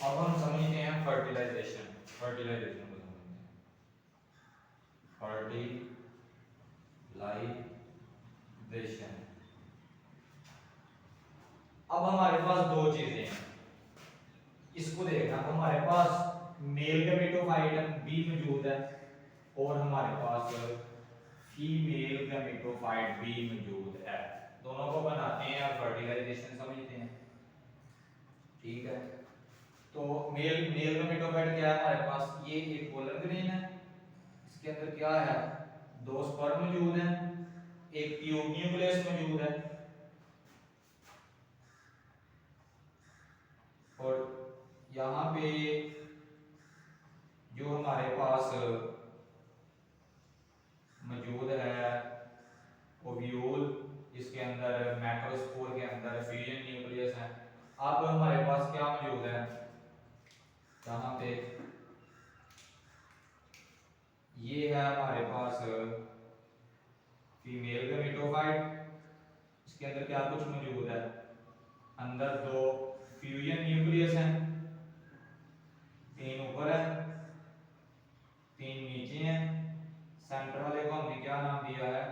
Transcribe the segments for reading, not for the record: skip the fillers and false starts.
अब हम समझते हैं फर्टिलाइजेशन। फर्टिलाइजेशन को समझते हैं। फर्टिलाइजेशन, अब हमारे पास दो चीजें हैं, इसको देखना। अब हमारे पास मेल गैमेटोफाइट बी मौजूद है और हमारे पास फीमेल गैमेटोफाइट बी मौजूद है। दोनों को बनाते हैं और फर्टिलाइजेशन समझते हैं। ठीक है, तो मेल मेल गैमेटोफाइट क्या है हमारे पास? ये एक पोलन ग्रेन है, इसके अंदर क्या है? दो स्पर्म मौजूद हैं, एक ट्यूब न्यूक्लियस मौजूद है और यहाँ पे जो हमारे पास मौजूद है ओव्यूल, जिसके अंदर मैक्रोस्पोर के अंदर फ्यूजन न्यूक्लियस है। अब हमारे पास क्या मौजूद है यहाँ पे? ये है हमारे पास फीमेल गैमेटोफाइट, इसके अंदर क्या कुछ मौजूद है? अंदर दो फ्यूजन न्यूक्लियस हैं, तीन ऊपर है, तीन नीचे हैं। सेंटर वाले को हमने क्या नाम दिया है?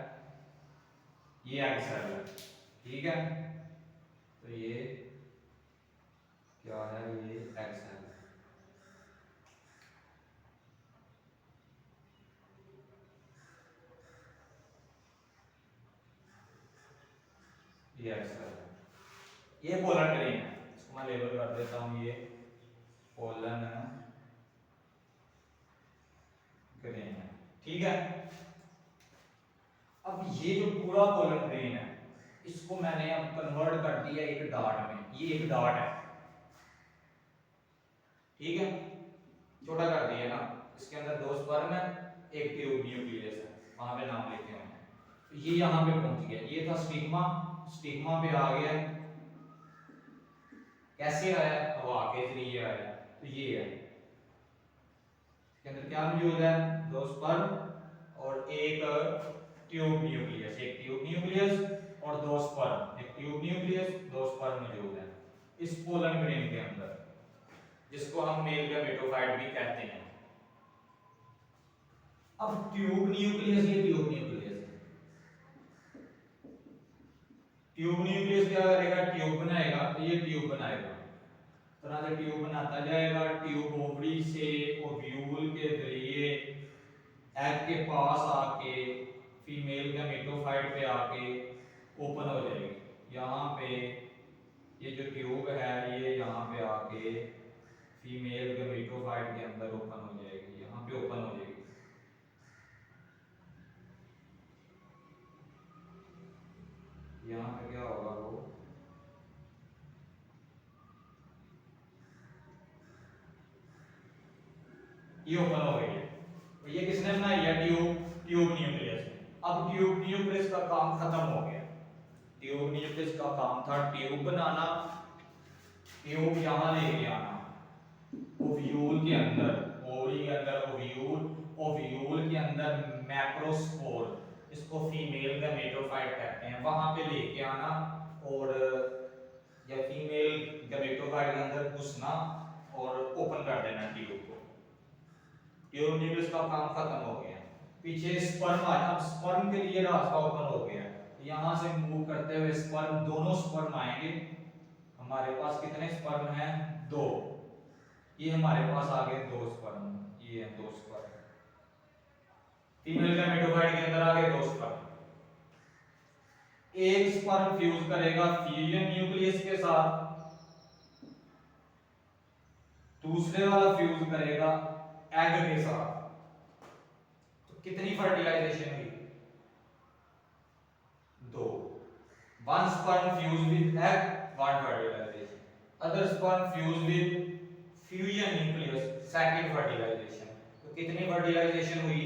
ये एग सेल है। ठीक है, तो ये क्या है? ये एग सेल है। ये एग सेल है, ये पोलन ग्रेन है, इसको मैं लेबल कर देता हूं, ये पोलन ग्रेन है। ठीक है, अब ये जो पूरा पोलन ग्रेन है इसको मैंने अब कन्वर्ट कर दिया एक डॉट में। ये एक डॉट है, ठीक है, छोटा कर दिया ना। इसके अंदर दो स्पर्म है, एक ट्यूब न्यूक्लियस है, वहां पे नाम लिखे हुए हैं। तो ये यहां पे पहुंच गया, ये था स्टिग्मा, स्टिग्मा पे आ गया। कैसे आया? हवा के जरिए आया। तो ये है, इसके अंदर क्या मौजूद है? दो स्पर्म और एक ट्यूब न्यूक्लियस, एक ट्यूब न्यूक्लियस और दो स्पर्म, एक ट्यूब न्यूक्लियस, दो स्पर्म मौजूद है इस पोलन ग्रेन के अंदर, जिसको हम मेल गैमेटोफाइट भी कहते हैं। अब ट्यूब न्यूक्लियस, ये ट्यूब न्यूक्लियस है। ट्यूब न्यूक्लियस क्या करेगा? ट्यूब बनाएगा, तो ये ट्यूब बनाएगा, तरह से ट्यूब बनाता जाएगा। ट्यूब ओवरी से ओव्यूल के जरिए एग के पास आके फीमेल गैमेटोफाइट पे आके ओपन हो जाएगी। यहाँ पे ये जो ट्यूब है ये यहाँ पे आके फीमेल गैमेटोफाइट के अंदर ओपन हो जाएगी, यहाँ पे ओपन हो जाएगी। यहाँ पे क्या होगा? वो ये ओपन हो गई है। तो ये किसने बनाई है? ट्यूब, ट्यूब न्यूक्लियस ने। अब ट्यूब न्यूक्लियस का काम खत्म हो गया। ट्यूब न्यूक्लियस का काम था ट्यूब बनाना, ट्यूब यहाँ लेके आना ओव्यूल के अंदर, ओवरी के अंदर ओव्यूल, ओव्यूल के अंदर मैक्रोस्पोर, इसको फीमेल गैमेटोफाइट कहते हैं, वहां पे लेके आना और या फीमेल गैमेटोफाइट के अंदर घुसना और ओपन कर देना ट्यूब को। ट्यूब न्यूक्लियस का काम खत्म हो गया। पीछे स्पर्म आया, अब स्पर्म के लिए रास्ता ओपन हो गया। यहां से मूव करते हुए स्पर्म, दोनों स्पर्म आएंगे। हमारे पास कितने स्पर्म हैं? दो। ये हमारे पास आ गए दो स्पर्म, ये है दो स्पर्म। फीमेल गैमेटोफाइट के अंदर आ गए दो स्पर्म। एक स्पर्म फ्यूज करेगा फ्यूजन न्यूक्लियस के साथ, दूसरे वाला फ्यूज करेगा एग के साथ। तो कितनी फर्टिलाइजेशन हुई? दो। One sperm fuse with egg, one fertilization. Other sperm fuse with fusion nucleus, second fertilization. तो कितनी फर्टिलाइजेशन हुई?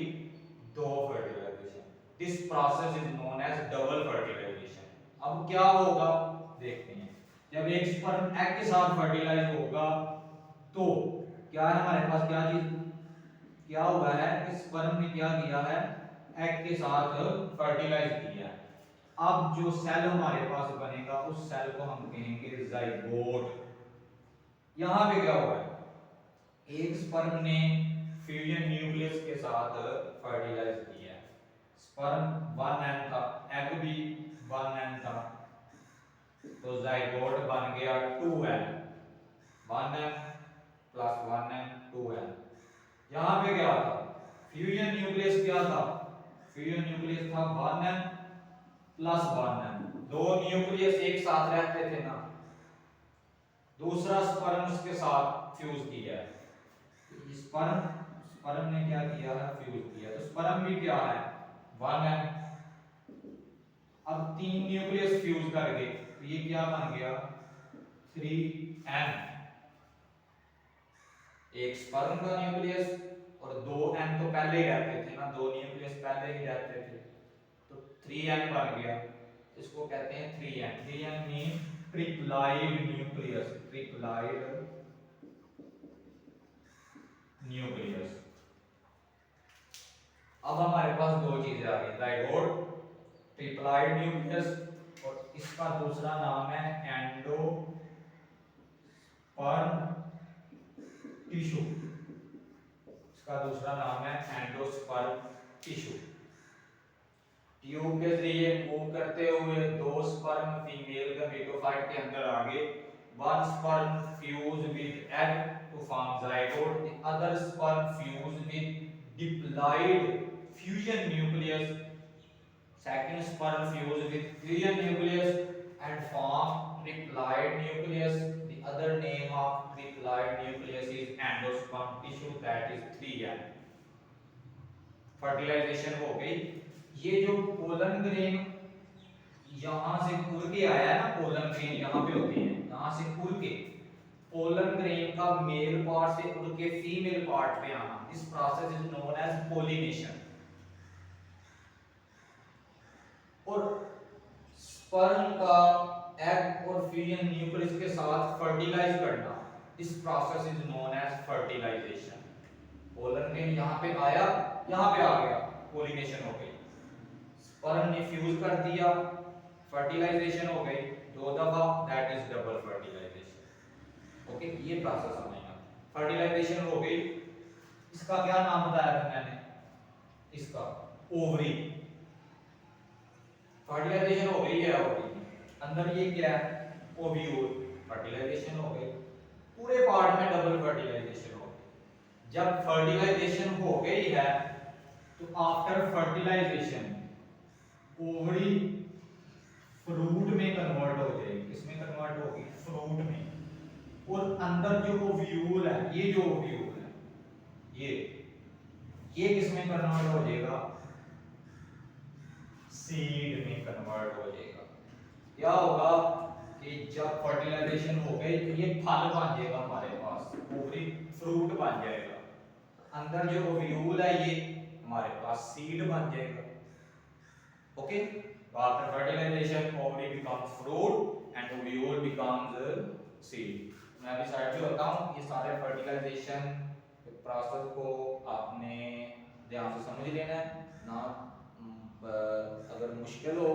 दो fertilization. This process is known as double fertilization. अब क्या होगा देखते हैं। जब एक स्पर्म एग के साथ फर्टिलाइज होगा तो क्या है हमारे पास? क्या चीज क्या हुआ है कि स्पर्म ने क्या किया है? एग के साथ फर्टिलाइज किया। अब जो सेल हमारे पास बनेगा उस सेल को हम कहेंगे जाइगोट। यहां पे क्या हुआ है? एक स्पर्म ने फ्यूजन न्यूक्लियस के साथ फर्टिलाइज किया। स्पर्म 1n था, एग भी 1n था, तो जाइगोट बन गया 2n, 1n plus 1n 2n। यहां पे क्या था, फ्यूजन न्यूक्लियस क्या था, फ्यूजन न्यूक्लियस था 1n प्लस 1n, दो न्यूक्लियस एक साथ रहते थे ना, दूसरा स्पर्म उसके साथ फ्यूज किया है, स्पर्म स्पर्म ने क्या किया है, फ्यूज किया, तो स्पर्म भी क्या है 1n। अब तीन न्यूक्लियस फ्यूज कर गए तो ये क्या बन गया 3n, एक स्पर्म का न्यूक्लियस और 2n तो पहले ही रहते थे ना, दो न्यूक्लियस पहले ही रहते थे, तो 3n बन गया, इसको कहते हैं 3n। 3n mean triploid nucleus, triploid nucleus. अब हमारे पास दो चीजें आ गई, जाइगोट ट्रिप्लाइड न्यूक्लियस और इसका दूसरा नाम है एंडोस्पर्म टिश्यू, इसका दूसरा नाम है एंडोस्पर्म टिश्यू। ट्यूब के जरिए मूव करते हुए दो स्पर्म फीमेल गमेटोफाइट के अंदर आ गए, one sperm fuse with egg to form zygote, the other sperm fuse with diploid fusion nucleus, second sperm fuse with fusion nucleus and form triploid nucleus. The other name of triploid nucleus is endosperm tissue, that is 3n। Fertilization हो गई। ये जो pollen grain यहां से उड़ के आया ना, पोलन ग्रेन यहां पे होते हैं, यहां से उड़ के पोलन ग्रेन का मेल पार्ट से उड़ के फीमेल पार्ट पे आना, this process is known as pollination. और स्पर्म का एग और फ्यूजन न्यूक्लियस के साथ फर्टिलाइज करना, इस process is known as fertilization. Pollen grain यहां पे आया, यहां पे आ गया, पोलिनेशन हो गई, स्पर्म ने फ्यूज कर दिया, फर्टिलाइजेशन हो गई दो दफा, that is double fertilization. Okay, ये प्रोसेस समझना। फर्टिलाइजेशन हो गई, इसका क्या नाम बताया था मैंने, इसका ओवरी। फर्टिलाइजेशन हो गई है, ओवरी अंदर ये क्या है ओव्यूल, फर्टिलाइजेशन हो गई, पूरे पार्ट में डबल फर्टिलाइजेशन हो गई। जब फर्टिलाइजेशन हो गई है तो आफ्टर फर्टिलाइजेशन ओवरी फ्रूट में कन्वर्ट हो जाएगी, किसमें कन्वर्ट होगी, फ्रूट में, और अंदर जो ओव्यूल है, ये जो ओव्यूल है ये किसमें कन्वर्ट हो जाएगा, सीड में कन्वर्ट हो जाएगा। क्या होगा कि जब फर्टिलाइजेशन हो गई तो ये फल बन जाएगा हमारे पास, ओवरी फ्रूट बन जाएगा, अंदर जो ओव्यूल है ये हमारे पास सीड बन जाएगा। Okay, after fertilization ovary becomes fruit and ovule becomes seed. मैं अभी साइड पे होता हूं, ये सारे फर्टिलाइजेशन प्रोसेस को आपने ध्यान से समझ लेना है ना। अगर मुश्किल हो,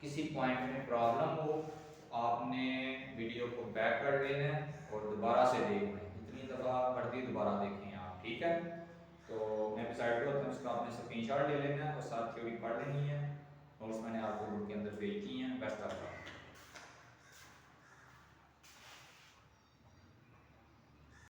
किसी पॉइंट में प्रॉब्लम हो, आपने वीडियो को बैक कर देना है और दोबारा से देखना है, जितनी दफ़ा पढ़ती दोबारा देखें आप, ठीक है। तो मैं भी साइड पे होता हूँ, उसका आपने स्क्रीनशॉट ले लेना है और साथ थ्योरी पढ़ लेनी है, नोट्स मैंने आपको ग्रुप के अंदर